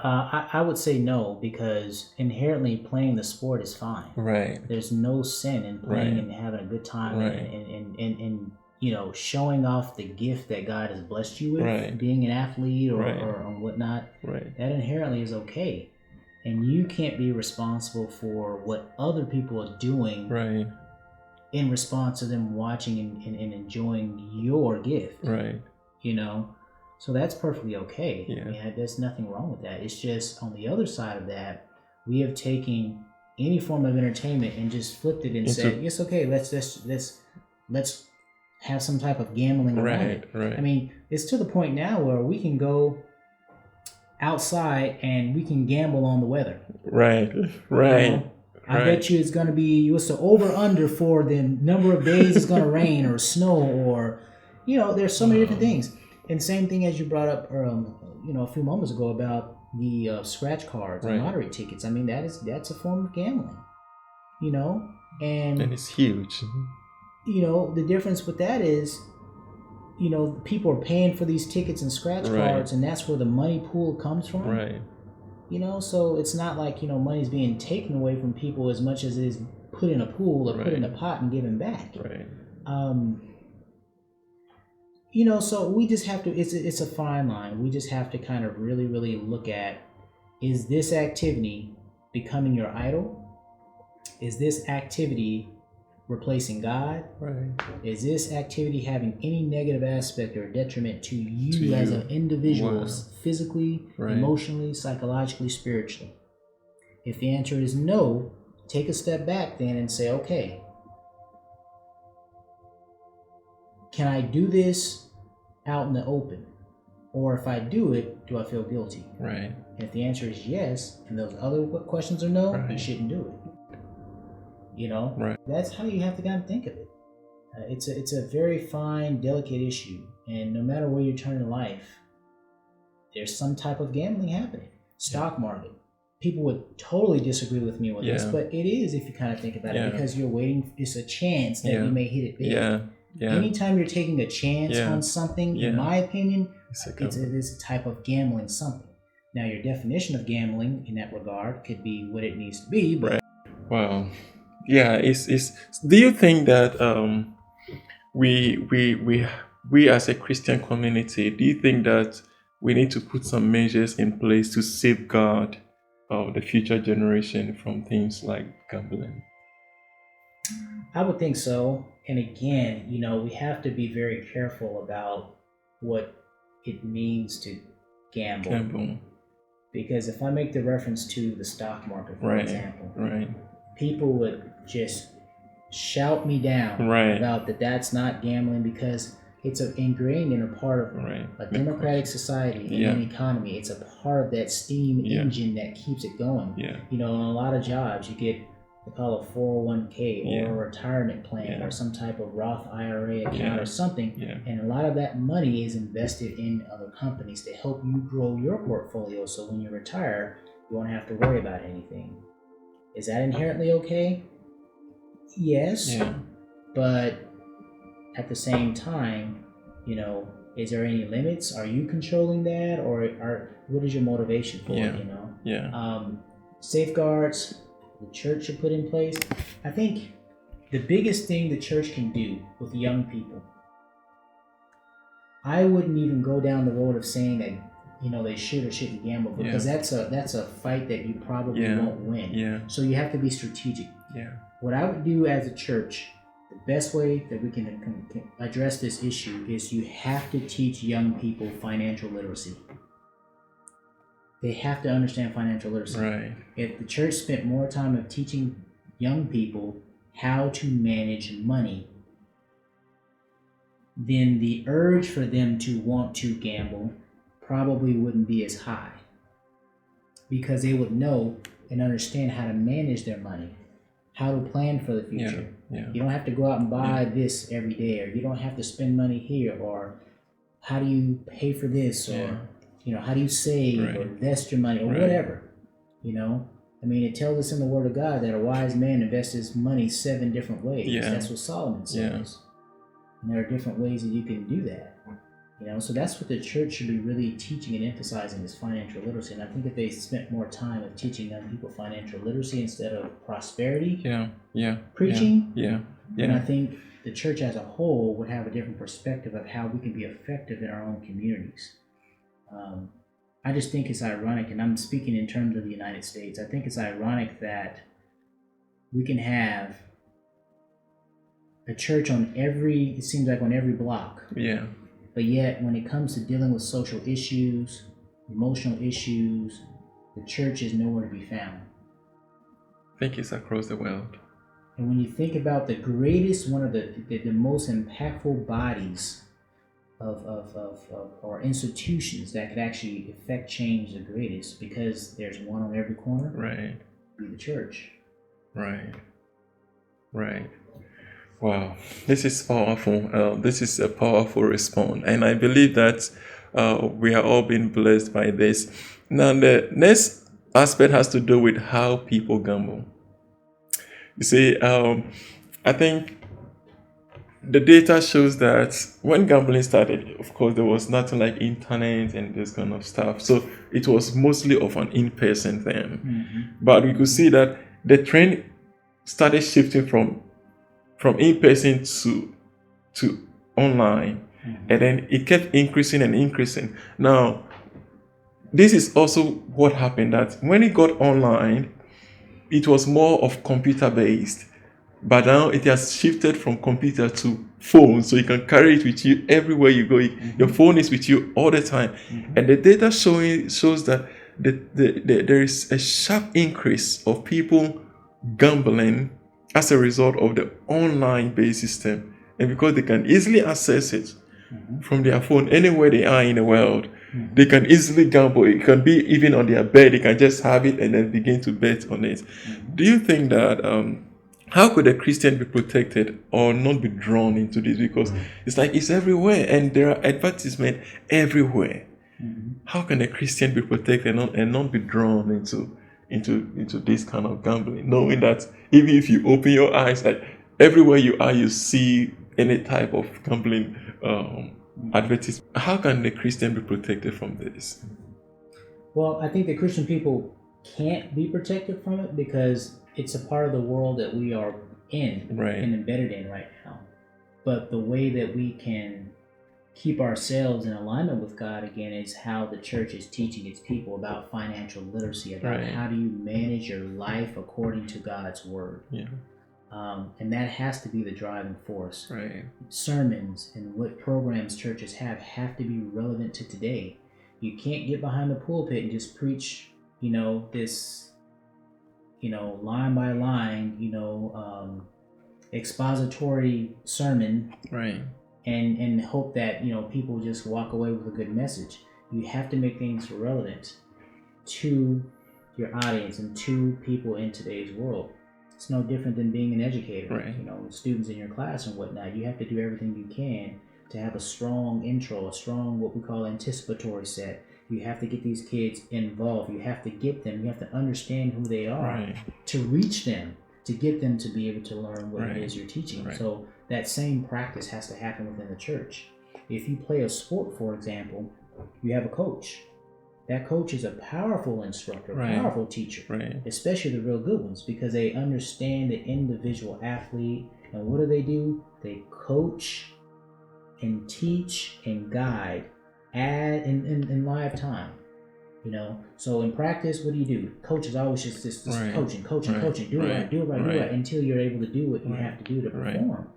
I would say no, because inherently playing the sport is fine. Right. There's no sin in playing and having a good time and showing off the gift that God has blessed you with, being an athlete or whatnot. Right. That inherently is okay. And you can't be responsible for what other people are doing in response to them watching and enjoying your gift. Right. So that's perfectly okay. Yeah. I mean, there's nothing wrong with that. It's just on the other side of that, we have taken any form of entertainment and just flipped it and said, "Yes, okay, let's have some type of gambling around it." Right. I mean, it's to the point now where we can go outside and we can gamble on the weather. Right. I bet you it's going to be what's the over under for the number of days it's going to rain or snow, or there's so many different things. And same thing as you brought up, a few moments ago about the scratch cards and lottery tickets. I mean, that's a form of gambling, and it's huge. The difference with that is, people are paying for these tickets and scratch cards, and that's where the money pool comes from. Right. So it's not like money's being taken away from people as much as it is put in a pool or put in a pot and given back. Right. So we just have to, it's a fine line. We just have to kind of really, really look at, is this activity becoming your idol? Is this activity replacing God? Right. Is this activity having any negative aspect or detriment to you as an individual, physically, emotionally, psychologically, spiritually? If the answer is no, take a step back then and say, okay, can I do this out in the open? Or if I do it, do I feel guilty? Right. And if the answer is yes, and those other questions are no, Right. you shouldn't do it. You know, Right. that's how you have to kind of think of it. It's a very fine, delicate issue, and no matter where you turn in life, there's some type of gambling happening. Stock market. People would totally disagree with me with this, but it is if you kind of think about it, because you're waiting. It's a chance that you may hit it big. Anytime you're taking a chance on something, in my opinion, it is a type of gambling something. Now, your definition of gambling in that regard could be what it needs to be. But Wow. Yeah. It's. Do you think that we as a Christian community, do you think that we need to put some measures in place to safeguard the future generation from things like gambling? I would think so. And again, we have to be very careful about what it means to gamble. Because if I make the reference to the stock market, for example, people would just shout me down about that's not gambling, because it's ingrained in a part of a democratic society and an economy. It's a part of that steam engine that keeps it going. In a lot of jobs, you get they call a 401k or a retirement plan or some type of Roth IRA account or something. And a lot of that money is invested in other companies to help you grow your portfolio, so when you retire, you won't have to worry about anything. Is that inherently okay? Yes. But at the same time, is there any limits? Are you controlling that, or what is your motivation for it? Safeguards the church should put in place. I think the biggest thing the church can do with young people, I wouldn't even go down the road of saying that they should or shouldn't gamble, because that's a fight that you probably won't win. So you have to be strategic. What I would do as a church, the best way that we can address this issue is you have to teach young people financial literacy. They have to understand financial literacy. If the church spent more time of teaching young people how to manage money, then the urge for them to want to gamble probably wouldn't be as high, because they would know and understand how to manage their money, how to plan for the future. You don't have to go out and buy this every day, or you don't have to spend money here, or how do you pay for this, or how do you save or invest your money, or whatever. It tells us in the Word of God that a wise man invests his money 7 different ways. That's what Solomon says. And there are different ways that you can do that. So that's what the church should be really teaching and emphasizing, is financial literacy. And I think if they spent more time of teaching young people financial literacy instead of prosperity preaching, then I think the church as a whole would have a different perspective of how we can be effective in our own communities. I just think it's ironic, and I'm speaking in terms of the United States, I think it's ironic that we can have a church on every block. But yet, when it comes to dealing with social issues, emotional issues, the church is nowhere to be found. I think it's across the world. And when you think about the greatest, one of the most impactful bodies or institutions that could actually affect change the greatest, because there's one on every corner, be the church. Wow, this is powerful. This is a powerful response, and I believe that we are all being blessed by this. Now, the next aspect has to do with how people gamble. You see, I think the data shows that when gambling started, of course, there was nothing like internet and this kind of stuff. So it was mostly of an in-person thing. But we could see that the trend started shifting from in-person to online. And then it kept increasing and increasing. Now, this is also what happened, that when it got online, it was more of computer-based. But now it has shifted from computer to phone, so you can carry it with you everywhere you go. Your phone is with you all the time. And the data shows that there is a sharp increase of people gambling as a result of the online-based system. And because they can easily access it from their phone anywhere they are in the world, they can easily gamble. It can be even on their bed. They can just have it and then begin to bet on it. Do you think that how could a Christian be protected or not be drawn into this? Because it's like it's everywhere and there are advertisements everywhere. How can a Christian be protected and not be drawn into this kind of gambling, knowing that even if you open your eyes, like everywhere you are, you see any type of gambling advertisement? How can the Christian be protected from this? Well, I think the Christian people can't be protected from it because it's a part of the world that we are in and embedded in right now. But the way that we can keep ourselves in alignment with God again is how the church is teaching its people about financial literacy, about how do you manage your life according to God's word. And that has to be the driving force. Sermons and what programs churches have to be relevant to today. You can't get behind the pulpit and just preach, this, line by line, expository sermon, and hope that people just walk away with a good message. You have to make things relevant to your audience and to people in today's world. It's no different than being an educator. Students in your class and whatnot. You have to do everything you can to have a strong intro, a strong what we call anticipatory set. You have to get these kids involved. You have to get them. You have to understand who they are to reach them, to get them to be able to learn what it is you're teaching. So that same practice has to happen within the church. If you play a sport, for example, you have a coach. That coach is a powerful instructor, powerful teacher, especially the real good ones, because they understand the individual athlete. And what do? They coach and teach and guide in live time. So in practice, what do? Coach is always just coaching, do it right, until you're able to do what you have to do to perform.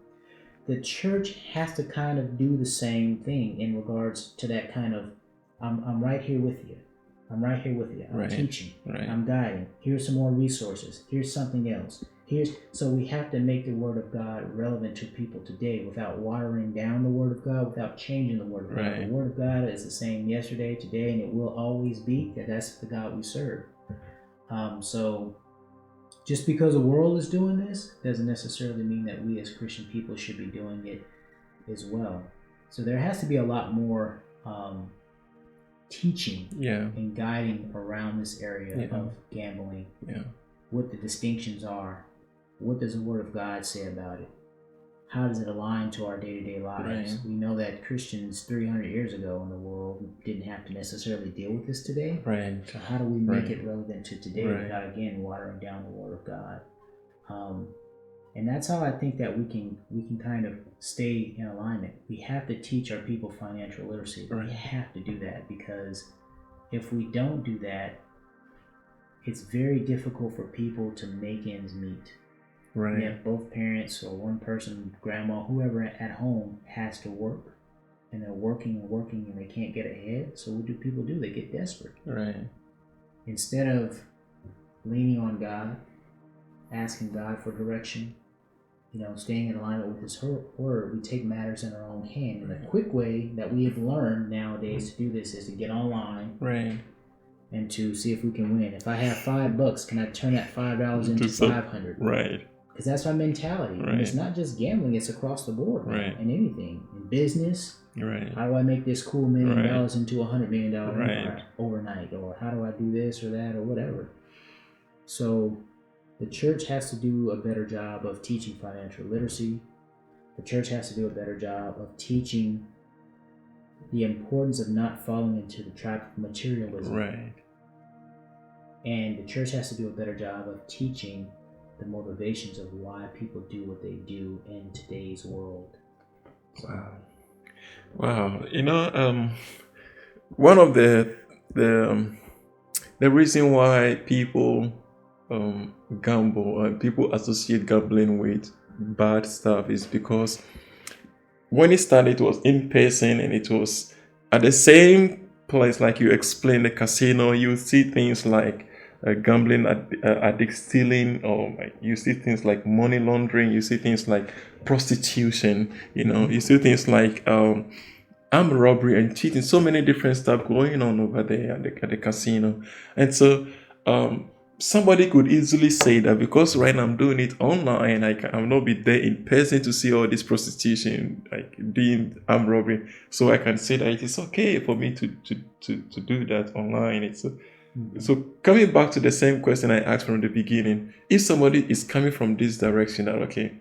The church has to kind of do the same thing in regards to that kind of, I'm right here with you. I'm teaching. I'm guiding. Here's some more resources. Here's something else. So we have to make the Word of God relevant to people today without watering down the Word of God, without changing the Word of God. The Word of God is the same yesterday, today, and it will always be. That's the God we serve. So just because the world is doing this doesn't necessarily mean that we as Christian people should be doing it as well. So there has to be a lot more teaching and guiding around this area of gambling, what the distinctions are, what does the Word of God say about it, how does it align to our day-to-day lives. We know that Christians 300 years ago in the world didn't have to necessarily deal with this today. So how do we make it relevant to today without, again, watering down the Word of God? And that's how I think that we can kind of stay in alignment. We have to teach our people financial literacy. We have to do that, because if we don't do that, it's very difficult for people to make ends meet. We have both parents or one person, grandma, whoever at home has to work, and they're working and they can't get ahead. So what do people do? They get desperate. Instead of leaning on God, asking God for direction, staying in alignment with His word, we take matters in our own hand. And the quick way that we have learned nowadays to do this is to get online and to see if we can win. If I have $5, can I turn that $5 into $500? Because that's our mentality. And it's not just gambling; it's across the board, in anything, in business. How do I make this cool $1 million into $100 million empire overnight? Or how do I do this or that or whatever? So the church has to do a better job of teaching financial literacy. The church has to do a better job of teaching the importance of not falling into the trap of materialism. And the church has to do a better job of teaching the motivations of why people do what they do in today's world. Wow. One of the reason why people gamble and people associate gambling with bad stuff is because when it started, it was in person and it was at the same place, like you explained, the casino. You see things like gambling addicts stealing, or like, you see things like money laundering, you see things like prostitution, you see things like armed robbery and cheating, so many different stuff going on over there at the casino. And so somebody could easily say that because right now I'm doing it online, I'll not be there in person to see all this prostitution, like doing armed robbery. So I can say that it is okay for me to do that online. So coming back to the same question I asked from the beginning, if somebody is coming from this direction that, okay,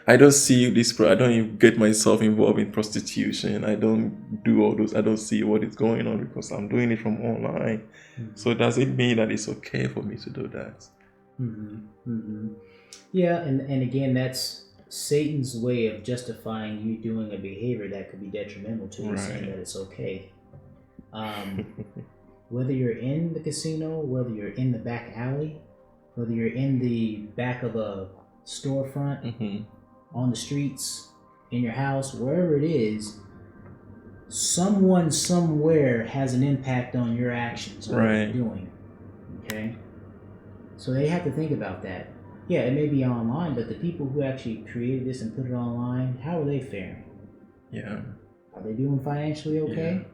I don't see this, I don't even get myself involved in prostitution, I don't do all those, I don't see what is going on because I'm doing it from online. So does it mean that it's okay for me to do that? Yeah, and again, that's Satan's way of justifying you doing a behavior that could be detrimental to you, saying that it's okay. Whether you're in the casino, whether you're in the back alley, whether you're in the back of a storefront, on the streets, in your house, wherever it is, someone somewhere has an impact on your actions or what you're doing. Okay? So they have to think about that. Yeah, it may be online, but the people who actually created this and put it online, how are they faring? Yeah. Are they doing financially okay?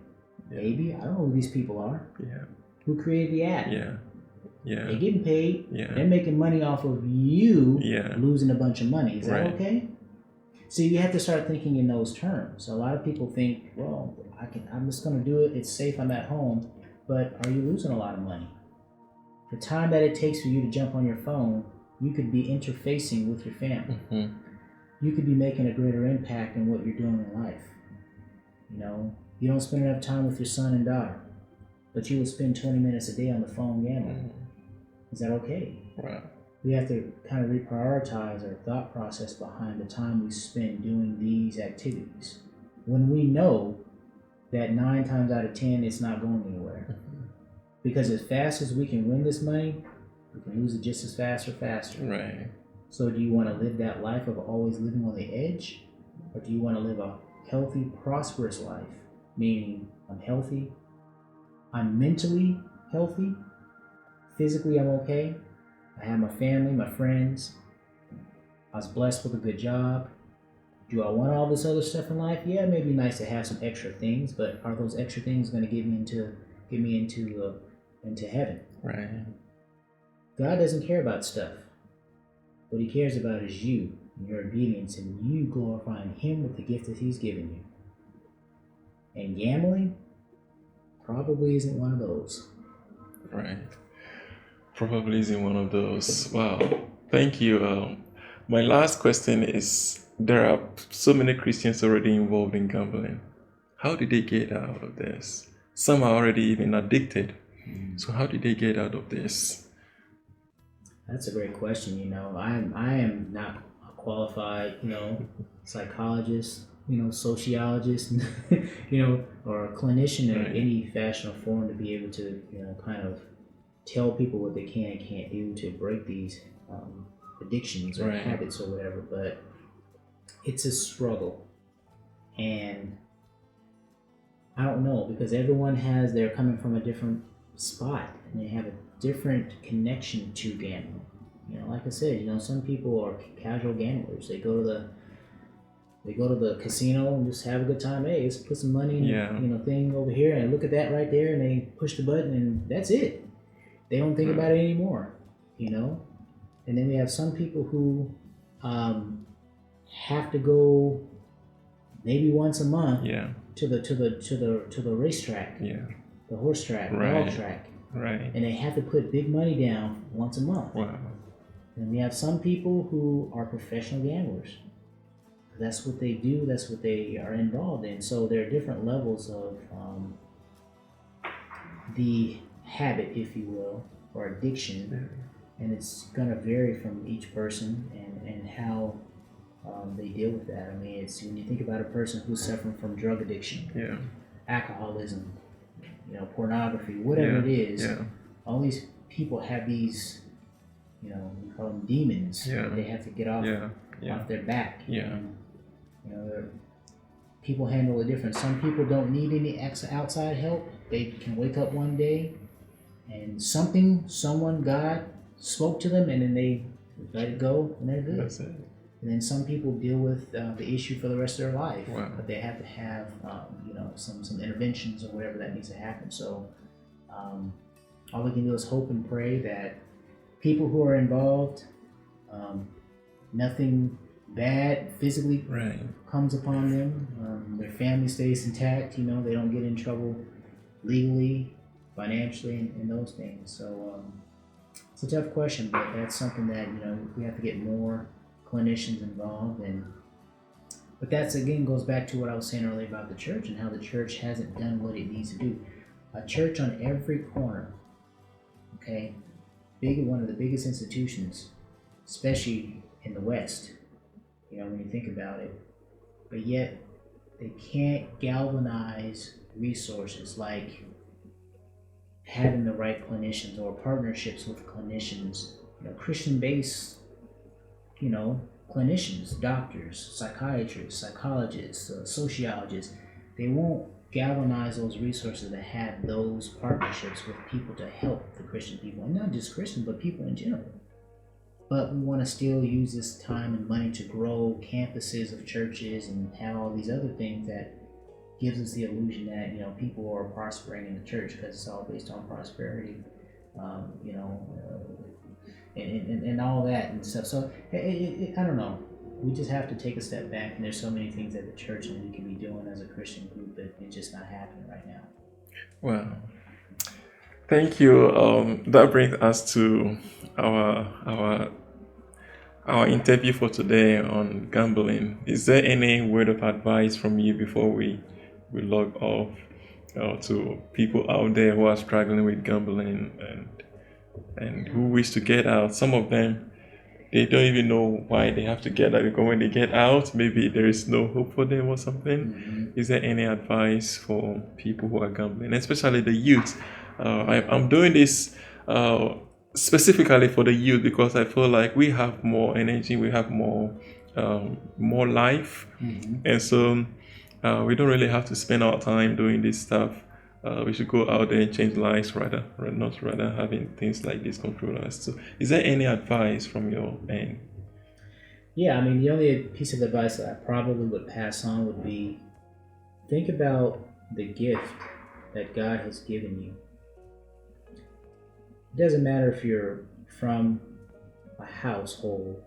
Yeah. Maybe. I don't know who these people are. Yeah. Who created the app? Yeah. Yeah. They're getting paid. Yeah. They're making money off of you losing a bunch of money. Is that okay? So you have to start thinking in those terms. A lot of people think, well, I'm just going to do it. It's safe. I'm at home. But are you losing a lot of money? The time that it takes for you to jump on your phone, you could be interfacing with your family. You could be making a greater impact in what you're doing in life. You don't spend enough time with your son and daughter, but you would spend 20 minutes a day on the phone gambling. Is that okay? Right. We have to kind of reprioritize our thought process behind the time we spend doing these activities. When we know that 9 times out of 10 it's not going anywhere. Because as fast as we can win this money, we can lose it just as fast or faster. Right. So do you want to live that life of always living on the edge? Or do you want to live a healthy, prosperous life? Meaning I'm healthy, I'm mentally healthy, physically I'm okay, I have my family, my friends, I was blessed with a good job. Do I want all this other stuff in life? Yeah, it may be nice to have some extra things, but are those extra things going to get me into heaven? Right. God doesn't care about stuff. What he cares about is you and your obedience and you glorifying him with the gift that he's given you. And gambling probably isn't one of those. Right. Probably isn't one of those. Wow. Thank you. My last question is, there are so many Christians already involved in gambling. How did they get out of this? Some are already even addicted. So how did they get out of this? That's a great question. I am not a qualified, psychologist, sociologist, or a clinician in any fashion or form to be able to, kind of tell people what they can and can't do to break these addictions or habits or whatever. But it's a struggle, and I don't know, because they're coming from a different spot and they have a different connection to gambling. Like I said, some people are casual gamblers. They go to the casino and just have a good time. Hey, let's put some money in thing over here and look at that right there, and they push the button and that's it. They don't think about it anymore, And then we have some people who have to go maybe once a month to the racetrack, the horse track, the dog track, and they have to put big money down once a month. Wow. And we have some people who are professional gamblers. That's what they do. That's what they are involved in. So there are different levels of the habit, if you will, or addiction, and it's going to vary from each person and how they deal with that. I mean, it's when you think about a person who's suffering from drug addiction, alcoholism, pornography, whatever it is, all these people have these, we call them demons that they have to get off their back. And, people handle it different. Some people don't need any outside help. They can wake up one day and someone, God spoke to them, and then they let it go, and they're good. That's it. And then some people deal with the issue for the rest of their life, Wow. but they have to have some interventions or whatever that needs to happen. So all we can do is hope and pray that people who are involved, nothing bad physically Right. comes upon them. Their family stays intact. They don't get in trouble legally, financially, and those things. So it's a tough question, but that's something that we have to get more clinicians involved. But that's again goes back to what I was saying earlier about the church and how the church hasn't done what it needs to do. A church on every corner, okay, one of the biggest institutions, especially in the West, when you think about it, but yet they can't galvanize resources like having the right clinicians or partnerships with clinicians, Christian-based, clinicians, doctors, psychiatrists, psychologists, sociologists. They won't galvanize those resources to have those partnerships with people to help the Christian people, and not just Christians, but people in general. But we want to still use this time and money to grow campuses of churches and have all these other things that gives us the illusion that people are prospering in the church because it's all based on prosperity, and all that and stuff. So I don't know. We just have to take a step back, and there's so many things that the church and we can be doing as a Christian group that it's just not happening right now. Wow. Thank you. That brings us to our interview for today on gambling. Is there any word of advice from you before we log off to people out there who are struggling with gambling and who wish to get out? Some of them, they don't even know why they have to get out, because when they get out, maybe there is no hope for them or something. Mm-hmm. Is there any advice for people who are gambling, especially the youth? I'm doing this specifically for the youth because I feel like we have more energy, we have more life, mm-hmm. and so we don't really have to spend our time doing this stuff. We should go out there and change lives rather having things like this control us. So is there any advice from your end? Yeah, the only piece of advice that I probably would pass on would be, think about the gift that God has given you. It doesn't matter if you're from a household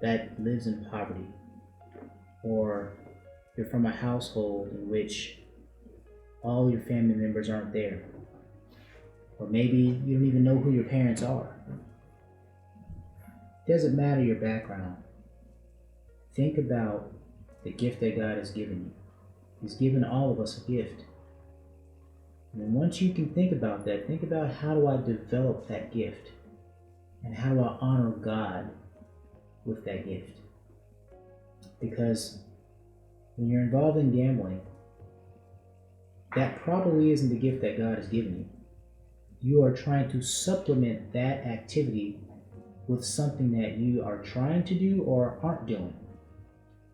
that lives in poverty, or you're from a household in which all your family members aren't there, or maybe you don't even know who your parents are. It doesn't matter your background. Think about the gift that God has given you. He's given all of us a gift. And then once you can think about that, think about, how do I develop that gift? And how do I honor God with that gift? Because when you're involved in gambling, that probably isn't the gift that God has given you. You are trying to supplement that activity with something that you are trying to do or aren't doing.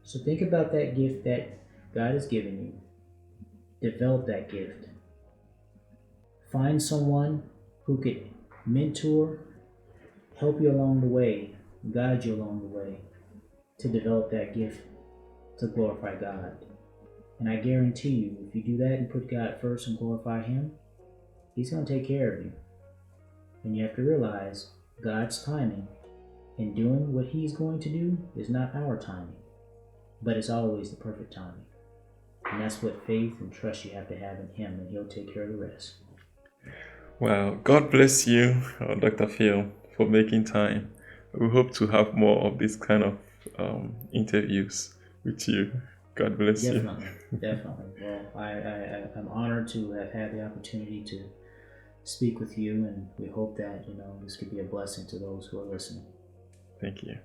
So think about that gift that God has given you. Develop that gift. Find someone who could mentor, help you along the way, guide you along the way to develop that gift to glorify God. And I guarantee you, if you do that and put God first and glorify Him, He's going to take care of you. And you have to realize God's timing in doing what He's going to do is not our timing, but it's always the perfect timing. And that's what faith and trust you have to have in Him, and He'll take care of the rest. Well, God bless you, Dr. Phil, for making time. We hope to have more of this kind of interviews with you. God bless you. Definitely. Well, I'm honored to have had the opportunity to speak with you, and we hope that this could be a blessing to those who are listening. Thank you.